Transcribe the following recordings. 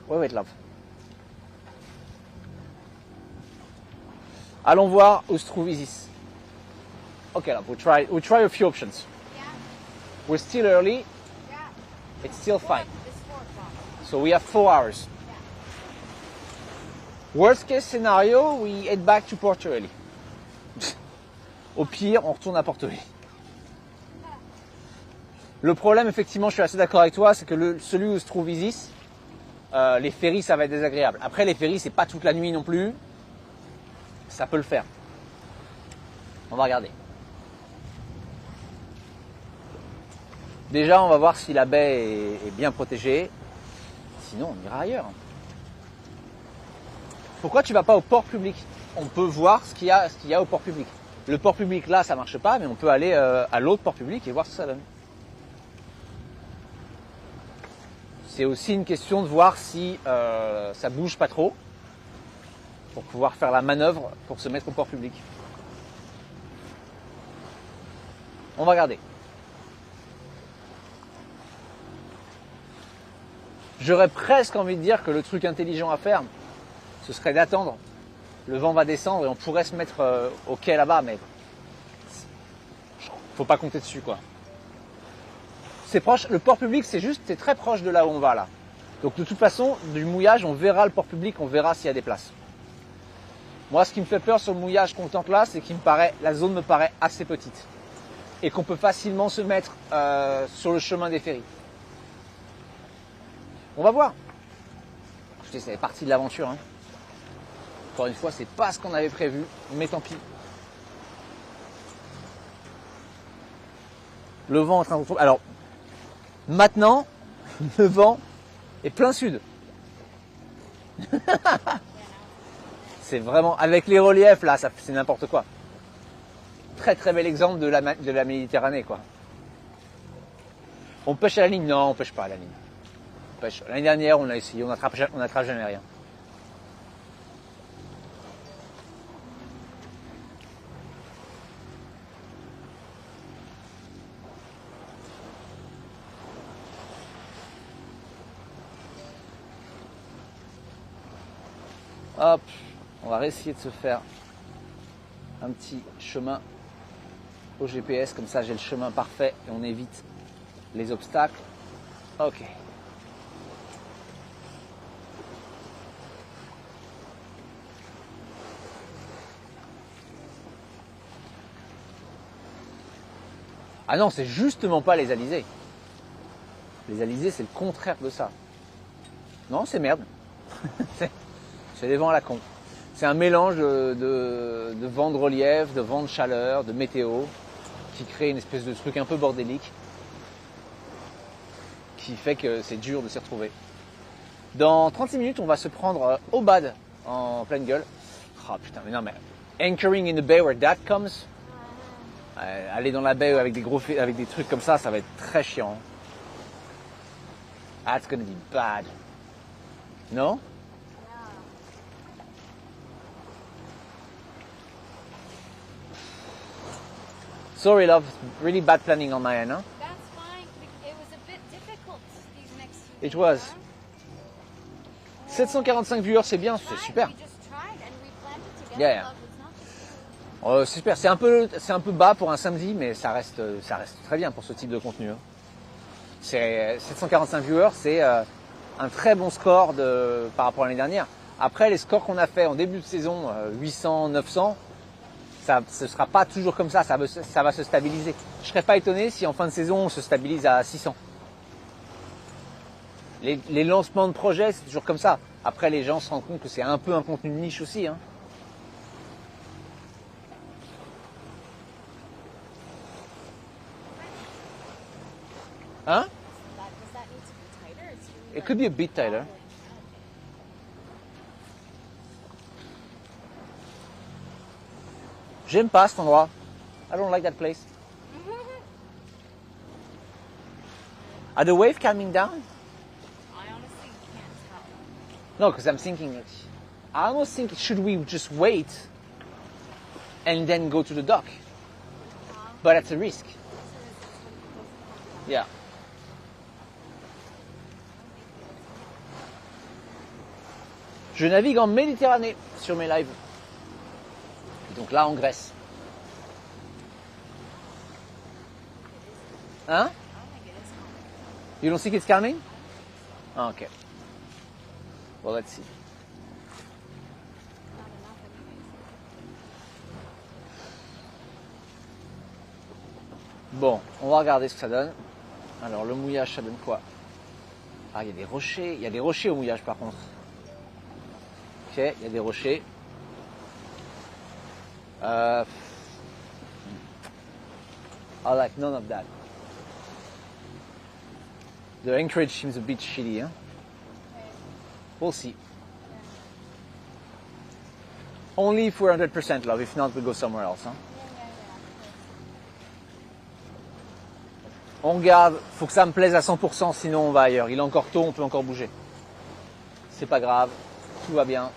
Wait, love. Allons voir où se trouve Isis. Okay, love, we'll try a few options. Yeah. We're still early. Yeah. It's still fine. It's 4 o'clock. So we have 4 hours. Worst case scenario, we head back to Porto Early. Au pire, on retourne à Porto Early. Le problème, effectivement, je suis assez d'accord avec toi, c'est que celui où se trouve Isis, les ferries, ça va être désagréable. Après, les ferries, c'est pas toute la nuit non plus. Ça peut le faire. On va regarder. Déjà, on va voir si la baie est bien protégée. Sinon, on ira ailleurs. Pourquoi tu vas pas au port public? On peut voir ce qu'il y a au port public. Le port public, là, ça marche pas, mais on peut aller à l'autre port public et voir ce que ça donne. C'est aussi une question de voir si ça bouge pas trop pour pouvoir faire la manœuvre pour se mettre au port public. On va regarder. J'aurais presque envie de dire que le truc intelligent à faire, ce serait d'attendre. Le vent va descendre et on pourrait se mettre au quai là-bas, mais faut pas compter dessus, quoi. C'est proche, le port public, c'est très proche de là où on va, là. Donc de toute façon, du mouillage, on verra le port public, on verra s'il y a des places. Moi, ce qui me fait peur sur le mouillage qu'on tente là, c'est la zone me paraît assez petite. Et qu'on peut facilement se mettre sur le chemin des ferries. On va voir. Écoutez, ça fait partie de l'aventure, hein. Encore une fois, c'est pas ce qu'on avait prévu, mais tant pis. Le vent est en train de... Alors, maintenant, le vent est plein sud. C'est vraiment... Avec les reliefs, là, c'est n'importe quoi. Très très bel exemple de la Méditerranée, quoi. On pêche à la ligne? Non, on pêche pas à la ligne. On pêche. L'année dernière, on a essayé, on n'attrape jamais rien. Hop, on va essayer de se faire un petit chemin au GPS, comme ça j'ai le chemin parfait et on évite les obstacles. Ok. Ah non, c'est justement pas les alizés. Les alizés, c'est le contraire de ça. Non, c'est merde. C'est des vents à la con. C'est un mélange de vent de relief, de vent de chaleur, de météo, qui crée une espèce de truc un peu bordélique, qui fait que c'est dur de s'y retrouver. Dans 36 minutes, on va se prendre au bad en pleine gueule. Ah putain, mais non, mais anchoring in the bay where that comes, aller dans la baie avec des trucs comme ça va être très chiant. That's gonna be bad. Non? Sorry, love. Really bad planning on my end, huh? That's fine. It was a bit difficult these next few It was. days, 745 viewers, c'est bien, c'est super. We just tried and we planned it together. Yeah, yeah. Love, it's not C'est super. C'est un peu bas pour un samedi, mais ça reste très bien pour ce type de contenu. Hein. C'est 745 viewers, c'est un très bon score par rapport à l'année dernière. Après, les scores qu'on a fait en début de saison, 800, 900, ce sera pas toujours comme ça va se stabiliser. Je serais pas étonné si en fin de saison, on se stabilise à 600. Les lancements de projets, c'est toujours comme ça. Après, les gens se rendent compte que c'est un peu un contenu de niche aussi. Hein. Hein? does that need to be tighter? It's really It could be a bit tighter. J'aime pas cet endroit. I don't like that place. Are the waves coming down? I honestly can't tell. No, because I'm thinking, I almost think, should we just wait and then go to the dock? But that's a risk. Yeah. Je navigue en Méditerranée sur mes lives. Et donc là, en Grèce. Hein? I think it is coming. You don't think it's coming? Ah, okay. Well, let's see. Not enough anyways. Bon, on va regarder ce que ça donne. Alors, le mouillage, ça donne quoi? Ah, il y a des rochers. Il y a des rochers au mouillage, par contre. Ok, il y a des rochers. I like none of that. The anchorage seems a bit shitty, hein? Okay. We'll see. Only if we're 100% love. If not, we'll go somewhere else, hein? Yeah. On regarde, faut que ça me plaise à 100%, sinon on va ailleurs. Il est encore tôt, on peut encore bouger. C'est pas grave, tout va bien.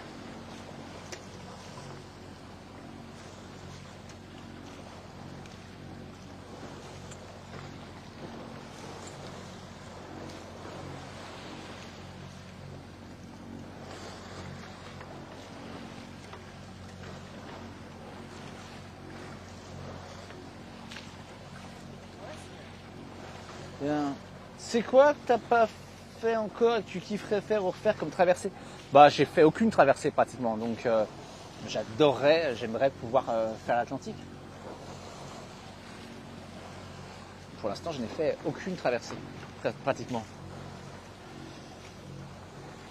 Bien. C'est quoi que t'as pas fait encore et que tu kifferais faire ou refaire comme traversée? Bah, j'ai fait aucune traversée pratiquement, donc j'aimerais pouvoir faire l'Atlantique. Pour l'instant, je n'ai fait aucune traversée, pratiquement.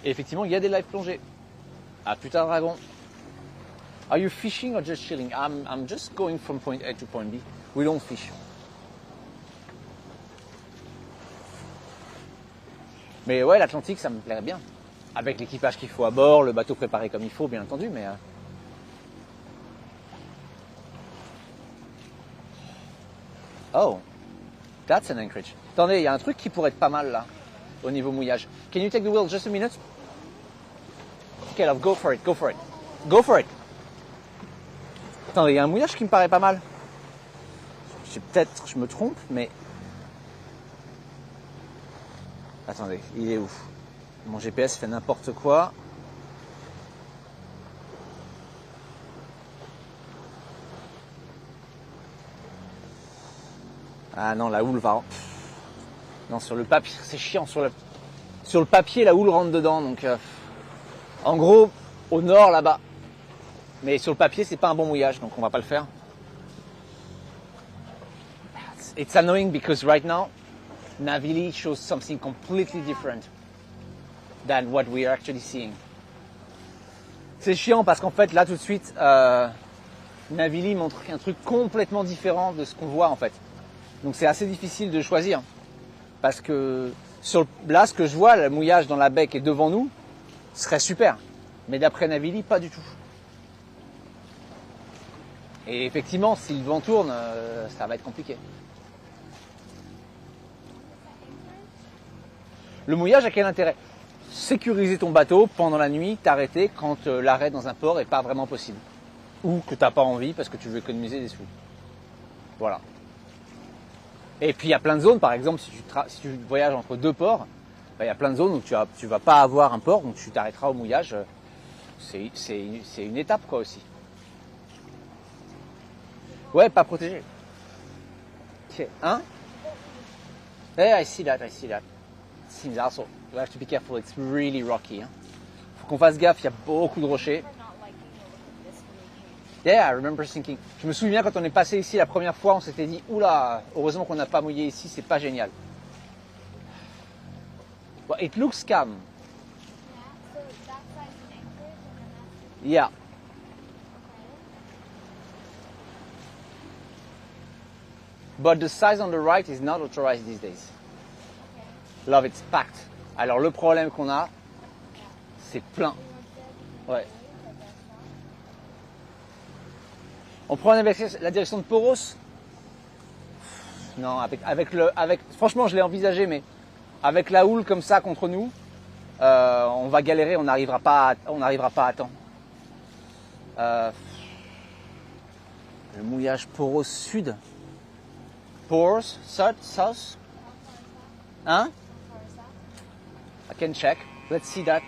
Et effectivement, il y a des lives plongées. Ah putain, dragon. Are you fishing or just chilling? I'm just going from point A to point B. We don't fish. Mais ouais, l'Atlantique, ça me plairait bien. Avec l'équipage qu'il faut à bord, le bateau préparé comme il faut, bien entendu, mais... Oh, that's an anchorage. Attendez, il y a un truc qui pourrait être pas mal, là, au niveau mouillage. Can you take the wheel just a minute? Okay, love, go for it, go for it. Go for it. Attendez, il y a un mouillage qui me paraît pas mal. Peut-être, je me trompe, mais... Attendez, il est où? Mon GPS fait n'importe quoi. Ah non, la houle va... Non, sur le papier, c'est chiant. Sur le papier, la houle rentre dedans. Donc, en gros, au nord, là-bas. Mais sur le papier, c'est pas un bon mouillage, donc on va pas le faire. It's annoying because right now, Navili shows something completely different than what we are actually seeing. C'est chiant parce qu'en fait, là, tout de suite, Navili montre un truc complètement différent de ce qu'on voit, en fait. Donc, c'est assez difficile de choisir. Parce que là, ce que je vois, le mouillage dans la baie qui est devant nous, serait super. Mais d'après Navili, pas du tout. Et effectivement, si le vent tourne, ça va être compliqué. Le mouillage a quel intérêt? Sécuriser ton bateau pendant la nuit, t'arrêter quand l'arrêt dans un port n'est pas vraiment possible. Ou que t'as pas envie parce que tu veux économiser des sous. Voilà. Et puis il y a plein de zones, par exemple, si tu voyages entre deux ports, il y a plein de zones où tu vas pas avoir un port, donc tu t'arrêteras au mouillage. C'est une étape quoi aussi. Ouais, pas protégé. Ok, hein? I see that. Seems also, you have to be careful, it's really rocky. Hein. Faut qu'on fasse gaffe, il y a beaucoup de rochers. Yeah, I remember thinking. Je me souviens quand on est passé ici la première fois, on s'était dit, oula, heureusement qu'on n'a pas mouillé ici, c'est pas génial. Well, it looks calm. Yeah, so that side's an anchorage and then that's the... Yeah. But the size on the right is not authorized these days. Love, it's packed. Alors le problème qu'on a, c'est plein. Ouais. On prend la direction de Poros? Non, franchement, je l'ai envisagé, mais avec la houle comme ça contre nous, on va galérer, on n'arrivera pas à temps. Le mouillage Poros sud. Poros, south. Hein? I can check. Let's see that.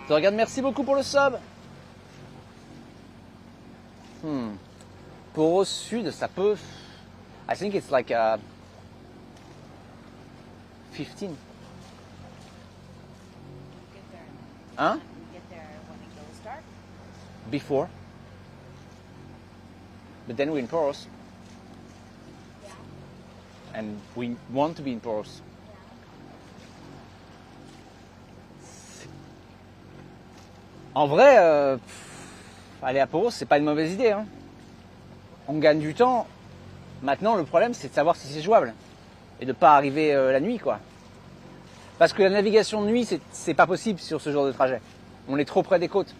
te regarde, merci beaucoup pour le sub. Poros Sud, ça peut... I think it's like 15. Get there. Hein? Get there when it goes dark. Before. But then we're in Poros. Yeah. And we want to be in Poros. En vrai, aller à Poros, c'est pas une mauvaise idée. Hein. On gagne du temps. Maintenant, le problème, c'est de savoir si c'est jouable. Et de pas arriver la nuit, quoi. Parce que la navigation de nuit, c'est pas possible sur ce genre de trajet. On est trop près des côtes.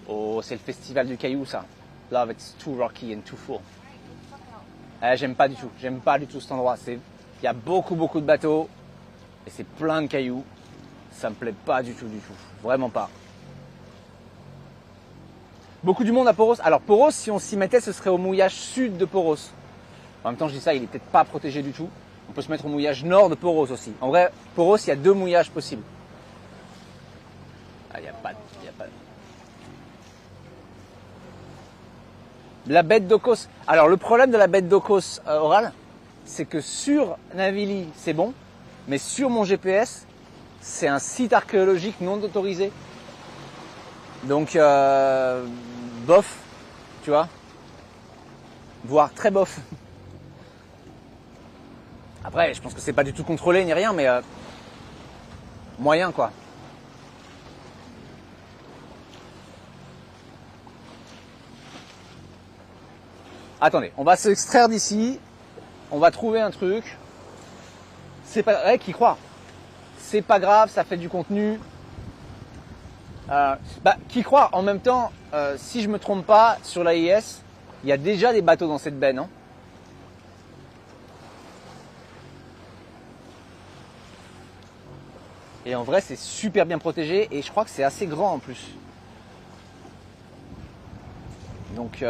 Oh, c'est le festival du caillou, ça. Love, it's too rocky and too full. J'aime pas du tout. J'aime pas du tout cet endroit. Il y a beaucoup de bateaux. Et c'est plein de cailloux. Ça me plaît pas du tout. Vraiment pas. Beaucoup du monde à Poros. Alors Poros, si on s'y mettait, ce serait au mouillage sud de Poros. En même temps, je dis ça, il est peut-être pas protégé du tout. On peut se mettre au mouillage nord de Poros aussi. En vrai, Poros, il y a 2 mouillages possibles. Ah, il n'y a pas... La baie d'Ocos. Alors le problème de la baie d'Ocos Oral, c'est que sur Navili, c'est bon. Mais sur mon GPS, c'est un site archéologique non autorisé. Donc, bof, tu vois, voire très bof. Après, je pense que c'est pas du tout contrôlé ni rien, mais moyen quoi. Attendez, on va s'extraire d'ici, on va trouver un truc. C'est pas, ouais, qui croit. C'est pas grave, ça fait du contenu. Qui croit en même temps, si je me trompe pas, sur l'AIS, il y a déjà des bateaux dans cette baie, non? Et en vrai, c'est super bien protégé et je crois que c'est assez grand en plus. Donc,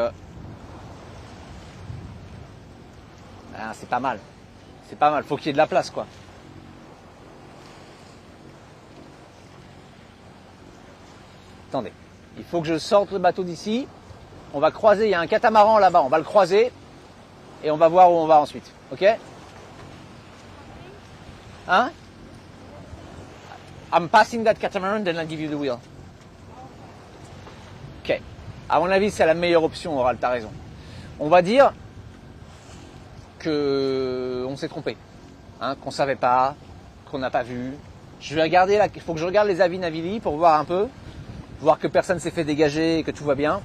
c'est pas mal. C'est pas mal. Faut qu'il y ait de la place, quoi. Attendez, il faut que je sorte le bateau d'ici. On va croiser, il y a un catamaran là-bas, on va le croiser. Et on va voir où on va ensuite. Ok? Hein? I'm passing that catamaran, then I'll give you the wheel. Ok. À mon avis, c'est la meilleure option, Oral, t'as raison. On va dire que on s'est trompé. Hein, qu'on savait pas, qu'on n'a pas vu. Je vais regarder là, il faut que je regarde les avis Navili pour voir un peu. Voir que personne s'est fait dégager et que tout va bien.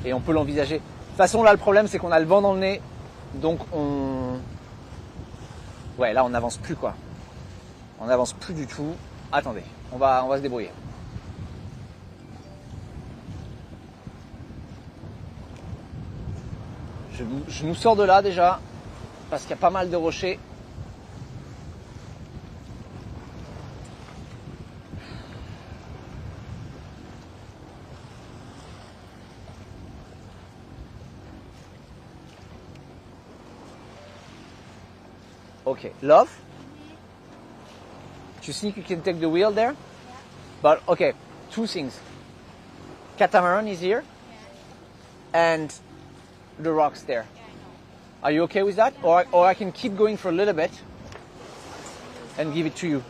Et on peut l'envisager. De toute façon, là, le problème, c'est qu'on a le vent dans le nez. Donc, ouais, là, on n'avance plus, quoi. On n'avance plus du tout. Attendez, on va se débrouiller. Je nous sors de là, déjà. Parce qu'il y a pas mal de rochers. Okay, love. Do you think you can take the wheel there? Yeah. But okay, 2 things. Catamaran is here, and the rocks there. Yeah, I know. Are you okay with that? Or I can keep going for a little bit and give it to you.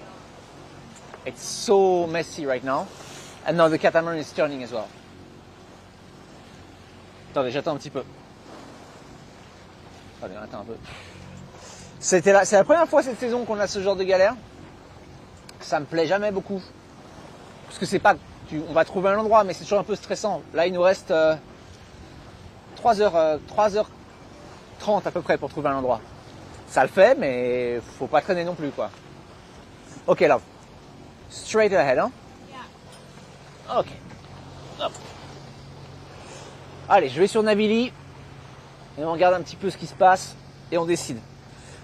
It's so messy right now. And now the catamaran is turning as well. Attendez, j'attends un petit peu. Attendez, on attend un peu. C'est la première fois cette saison qu'on a ce genre de galère. Ça me plaît jamais beaucoup. Parce que c'est pas... on va trouver un endroit, mais c'est toujours un peu stressant. Là, il nous reste 3h30 à peu près pour trouver un endroit. Ça le fait, mais faut pas traîner non plus, quoi. Ok, love. Straight ahead, hein? Yeah. Ok. Hop. Allez, je vais sur Navili. Et on regarde un petit peu ce qui se passe. Et on décide.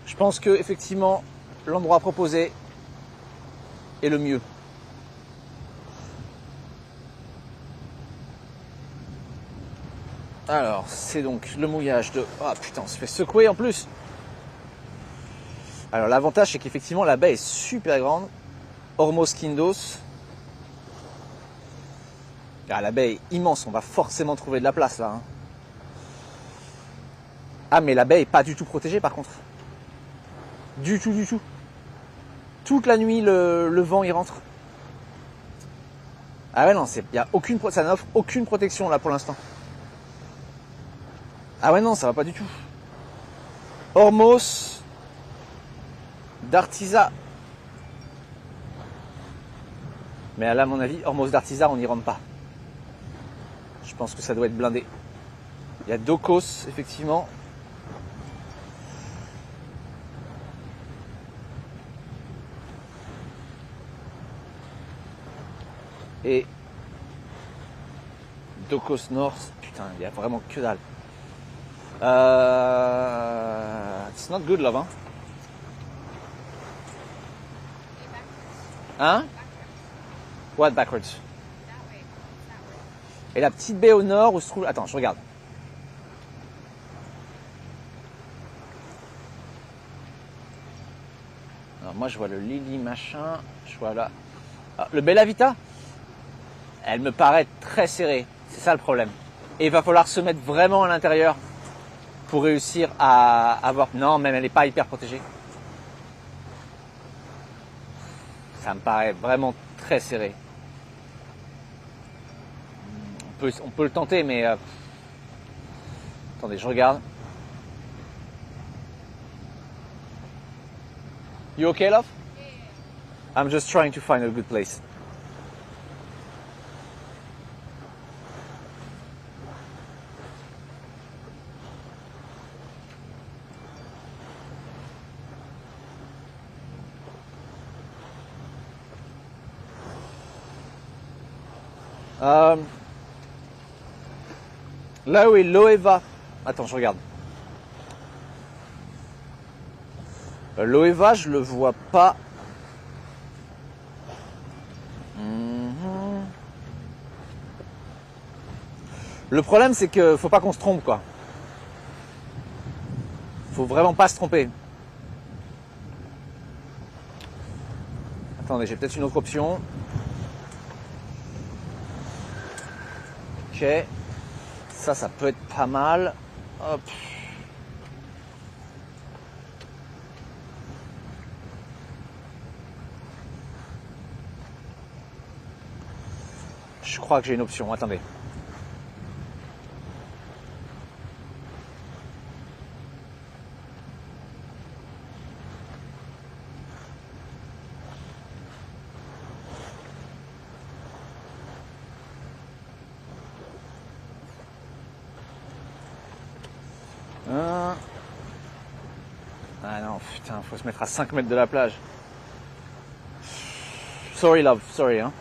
Je pense que effectivement, l'endroit proposé est le mieux. Alors, c'est donc le mouillage de... Ah putain, on se fait secouer en plus. Alors l'avantage, c'est qu'effectivement, la baie est super grande. Ormos Kindos. Ah, la baie est immense, on va forcément trouver de la place là. Hein. Ah, mais la baie est pas du tout protégée par contre. Du tout, du tout. Toute la nuit, le vent y rentre. Ah ouais, non, ça n'offre aucune protection là pour l'instant. Ah ouais, non, ça va pas du tout. Hormos d'Artisa. Mais là, à mon avis, Hormos d'Artisa, on n'y rentre pas. Je pense que ça doit être blindé. Il y a Dokos, effectivement. Et Dokos North, putain, il y a vraiment que dalle. It's not good, love, hein. Hein? What backwards? Et la petite baie au nord où se trouve... Attends, je regarde. Alors moi je vois le Lily machin, je vois là... Ah, le Bella Vita, elle me paraît très serrée, c'est ça le problème. Et il va falloir se mettre vraiment à l'intérieur pour réussir à avoir... Non, même elle n'est pas hyper protégée. Ça me paraît vraiment très serré. On peut le tenter, mais... Attendez, je regarde. You okay, love? I'm just trying to find a good place. Là où est Loeva. Attends, je regarde. Loeva, je le vois pas. Le problème, c'est que faut pas qu'on se trompe, quoi. Faut vraiment pas se tromper. Attendez, j'ai peut-être une autre option. Ok. Ça peut être pas mal. Hop. Je crois que j'ai une option. Attendez. Ah non, putain, faut se mettre à 5 mètres de la plage. Sorry, love, sorry, hein.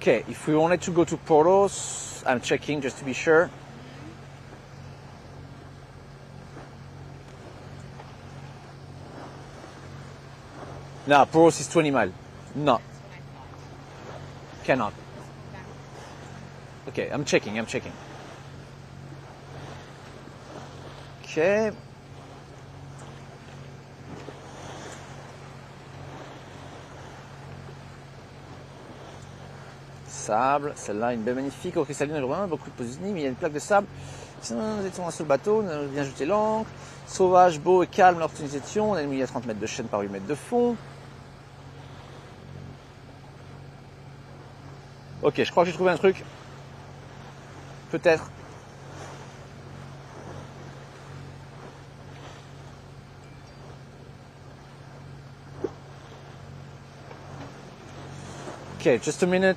Okay, if we wanted to go to Poros, I'm checking just to be sure. No, Poros is 20 miles. No. Cannot. Okay, I'm checking. Okay. Sable, celle-là, une baie magnifique, au cristalline, beaucoup de positioning, mais il y a une plaque de sable. Nous étions sur le bateau, on a bien jeté l'ancre. Sauvage, beau et calme lorsque nous étions. On a mouillé à 30 mètres de chaîne par 8 mètres de fond. Ok, je crois que j'ai trouvé un truc. Peut-être. Ok, just a minute.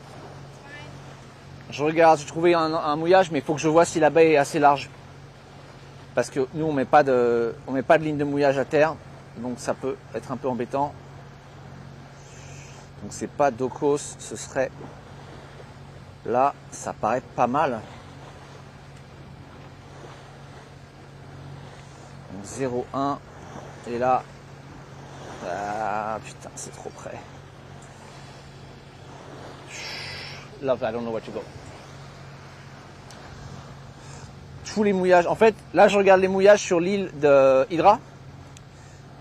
Je regarde, j'ai trouvé un mouillage, mais il faut que je vois si la baie est assez large. Parce que nous, on met pas de ligne de mouillage à terre, donc ça peut être un peu embêtant. Donc c'est pas Dokos, ce serait là, ça paraît pas mal. Donc 0,1 et là, ah putain, c'est trop près. Love, I don't know where to go. Tous les mouillages, en fait, là je regarde les mouillages sur l'île de Hydra,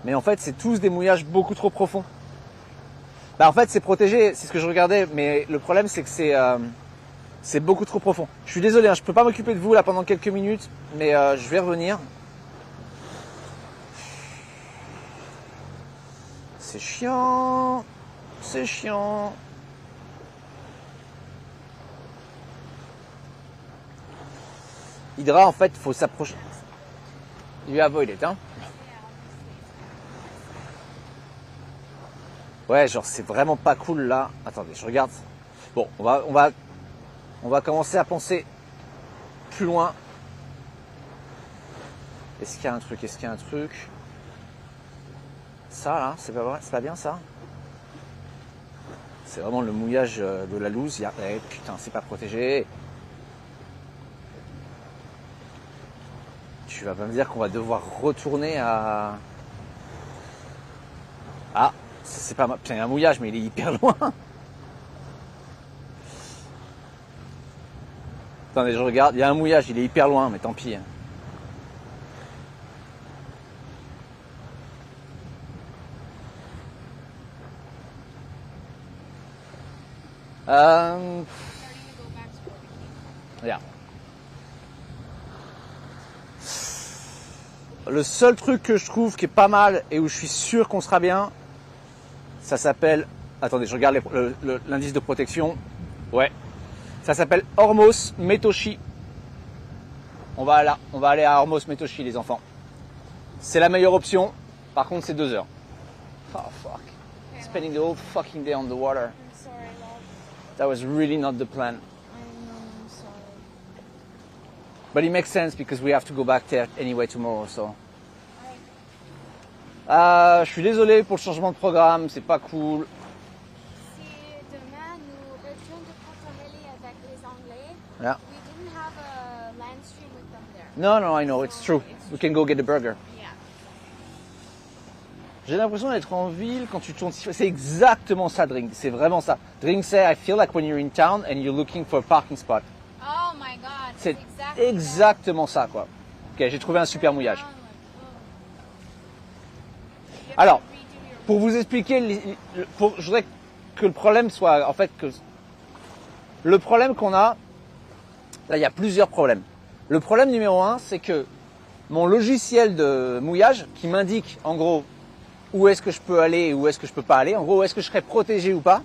mais en fait c'est tous des mouillages beaucoup trop profonds. Bah en fait c'est protégé, c'est ce que je regardais, mais le problème c'est que c'est beaucoup trop profond. Je suis désolé, hein, je peux pas m'occuper de vous là pendant quelques minutes, mais je vais revenir. C'est chiant, c'est chiant. Hydra en fait faut s'approcher. You avoid it, hein. Ouais, genre c'est vraiment pas cool là. Attendez, je regarde. Bon, on va commencer à penser plus loin. Est-ce qu'il y a un truc? Est-ce qu'il y a un truc? Ça là, c'est pas bien ça? C'est vraiment le mouillage de la loose. Eh, putain, c'est pas protégé. Tu vas pas me dire qu'on va devoir retourner à... Ah, c'est pas mal. Putain, il y a un mouillage, mais il est hyper loin. Attendez, je regarde. Il y a un mouillage, il est hyper loin, mais tant pis. Regarde. Le seul truc que je trouve qui est pas mal et où je suis sûr qu'on sera bien, ça s'appelle... Attendez, je regarde l'indice de protection. Ouais. Ça s'appelle Hormos Metoshi. On va aller à Hormos Metoshi, les enfants. C'est la meilleure option. Par contre, c'est 2 heures. Oh, fuck. Spending the whole fucking day on the water. I'm sorry, love. That was really not the plan. I know, I'm sorry. But it makes sense because we have to go back there anyway tomorrow, so... Je suis désolé pour le changement de programme, c'est pas cool. Si demain nous retournons de Porto-Valley avec les Anglais, Yeah. we didn't have a land stream with them there. No, I know, it's true. We can go get a burger. Yeah. J'ai l'impression d'être en ville quand tu tournes. C'est exactement ça, Drink. C'est vraiment ça. Drink say, I feel like when you're in town and you're looking for a parking spot. Oh my God. C'est exactly exactement ça, quoi. Ok, j'ai trouvé un super mouillage. that. Alors, pour vous expliquer, je voudrais que le problème soit, en fait, que le problème qu'on a, là, il y a plusieurs problèmes. Le problème numéro 1, c'est que mon logiciel de mouillage, qui m'indique, en gros, où est-ce que je peux aller et où est-ce que je peux pas aller, en gros, où est-ce que je serai protégé ou pas,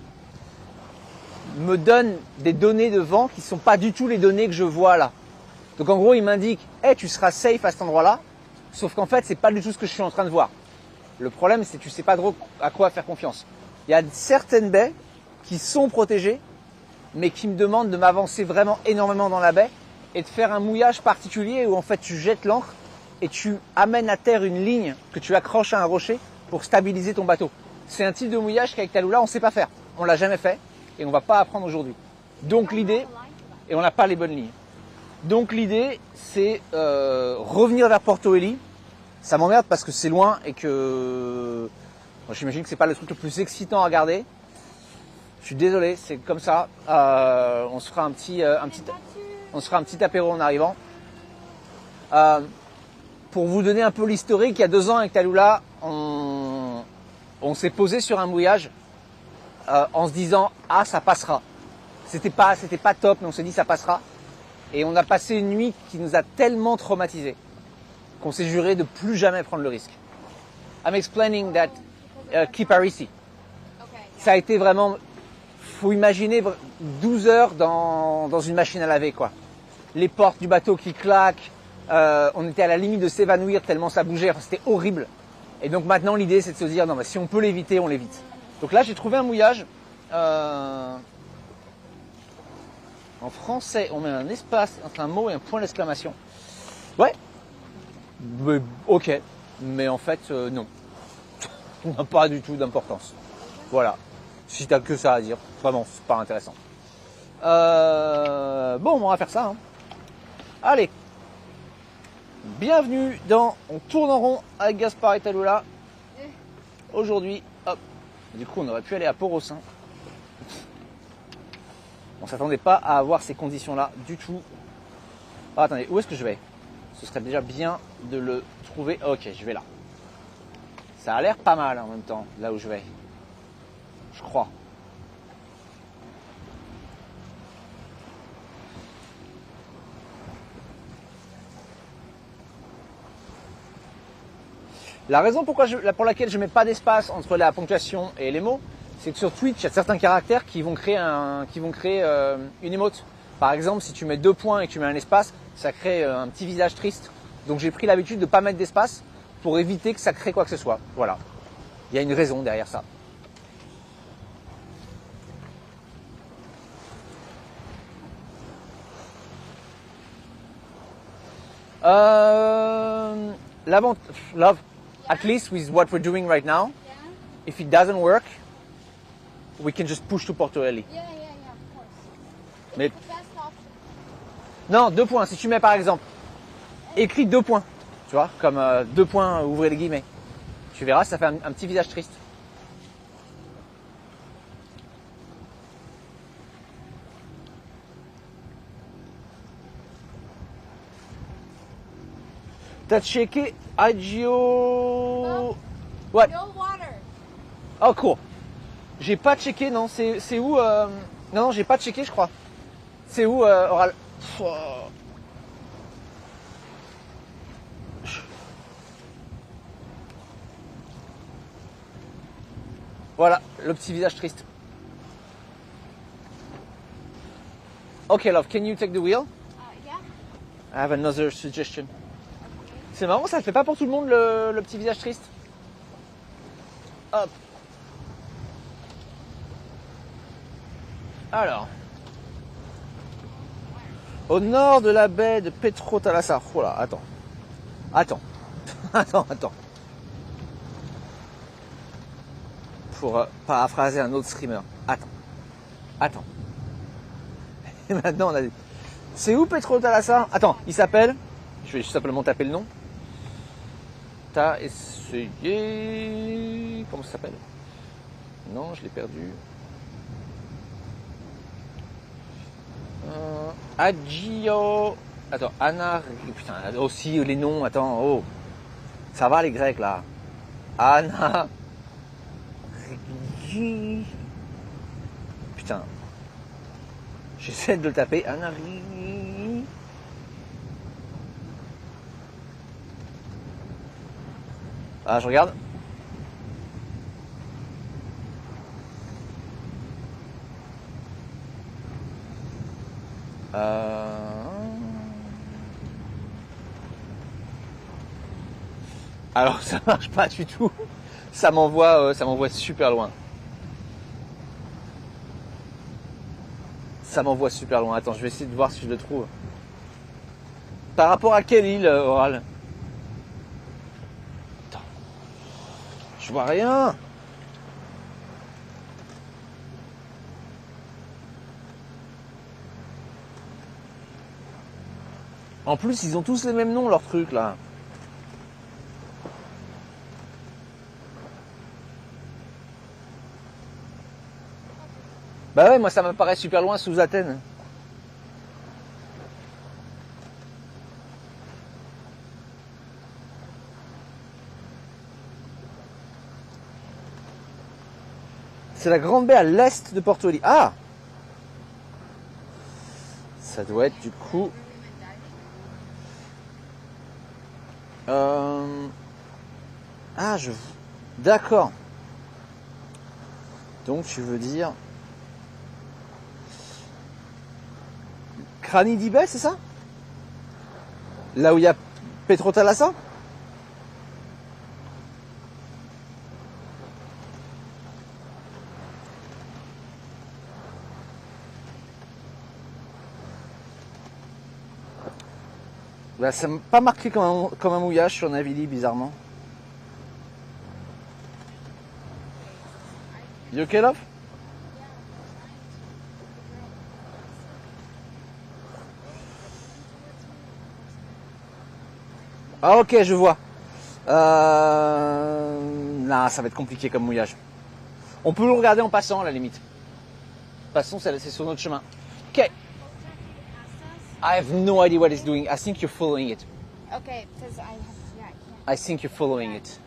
me donne des données de vent qui sont pas du tout les données que je vois là. Donc, en gros, il m'indique, hey, tu seras safe à cet endroit-là, sauf qu'en fait, c'est pas du tout ce que je suis en train de voir. Le problème, c'est que tu sais pas trop à quoi faire confiance. Il y a certaines baies qui sont protégées, mais qui me demandent de m'avancer vraiment énormément dans la baie et de faire un mouillage particulier où en fait tu jettes l'ancre et tu amènes à terre une ligne que tu accroches à un rocher pour stabiliser ton bateau. C'est un type de mouillage qu'avec Tallulah, on ne sait pas faire. On l'a jamais fait et on va pas apprendre aujourd'hui. Donc l'idée, et on n'a pas les bonnes lignes. Donc l'idée, c'est revenir vers Porto Valley. Ça m'emmerde parce que c'est loin et que moi, j'imagine que c'est pas le truc le plus excitant à regarder. Je suis désolé, c'est comme ça. On se fera un petit apéro en arrivant. Pour vous donner un peu l'historique, il y a 2 ans avec Tallulah, on s'est posé sur un mouillage en se disant ah ça passera. C'était pas top, mais on s'est dit ça passera. Et on a passé une nuit qui nous a tellement traumatisés qu'on s'est juré de plus jamais prendre le risque. I'm explaining that Kiparisi. Okay. Ça a été vraiment, faut imaginer 12 heures dans une machine à laver quoi. Les portes du bateau qui claquent, on était à la limite de s'évanouir tellement ça bougeait, enfin, c'était horrible. Et donc maintenant l'idée c'est de se dire non mais si on peut l'éviter, on l'évite. Donc là j'ai trouvé un mouillage. En français on met un espace entre un mot et un point d'exclamation. Ouais. Mais, ok, mais en fait, non. Ça n'a pas du tout d'importance. Voilà. Si t'as que ça à dire, vraiment, c'est pas intéressant. Bon, on va faire ça. Hein. Allez. Bienvenue dans On tourne en rond avec Gaspard et Tallulah. Aujourd'hui, hop. Du coup, on aurait pu aller à Poros. Hein. On s'attendait pas à avoir ces conditions-là du tout. Ah, attendez, où est-ce que je vais ? Ce serait déjà bien de le trouver. Ok, je vais là. Ça a l'air pas mal en même temps, là où je vais. je crois. La raison pour laquelle je mets pas d'espace entre la ponctuation et les mots, c'est que sur Twitch, il y a certains caractères qui vont créer une émote. Par exemple, si tu mets 2 points et que tu mets un espace, ça crée un petit visage triste. Donc j'ai pris l'habitude de ne pas mettre d'espace pour éviter que ça crée quoi que ce soit. Voilà. Il y a une raison derrière ça. Love, at least with what we're doing right now, Yeah. if it doesn't work, we can just push to Porto Rally. Yeah, of course. Mais It's the best option. non, 2 points. Si tu mets par exemple, écris 2 points, tu vois, comme 2 points, ouvrez les guillemets. Tu verras, ça fait un petit visage triste. T'as checké Agio... What? No water. Oh, cool. J'ai pas checké, non. C'est où Non, j'ai pas checké, je crois. C'est où, Oral? Voilà, le petit visage triste. Okay, love, can you take the wheel? Yeah. I have another suggestion. C'est marrant, ça le fait pas pour tout le monde le petit visage triste. Hop. Alors. Au nord de la baie de Petro Thalassa. Oh là, attends. Attends. Pour paraphraser un autre streamer. Attends. Et maintenant on a dit. C'est où Petro Thalassa? Attends, il s'appelle. Je vais simplement taper le nom. T'as essayé. Comment ça s'appelle? Non, je l'ai perdu. Agio. Attends, Anna. Putain, aussi les noms. Attends, oh. Ça va les Grecs là. Anna. Putain. J'essaie de le taper. Anna. Ah, je regarde. Alors ça marche pas du tout. Ça m'envoie super loin. Attends, je vais essayer de voir si je le trouve. Par rapport à quelle île, Oral? Attends. Je vois rien. En plus, ils ont tous les mêmes noms, leurs trucs, là. Bah ouais, moi ça m'apparaît super loin sous Athènes. C'est la grande baie à l'est de Porto Rally. Ah! Ça doit être du coup... Ah, D'accord. Donc tu veux dire... Kranidibé, c'est ça? Là où il y a Petro Thalassa? Bah, ça m'a pas marqué comme un mouillage sur Navili, bizarrement. You okay, love? Ah ok, je vois. Non, ça va être compliqué comme mouillage. On peut le regarder en passant à la limite. Passons, c'est sur notre chemin. Ok. I have no idea what it's doing. I think you're following it. Okay, because I have, yeah, I can't. I think you're following it.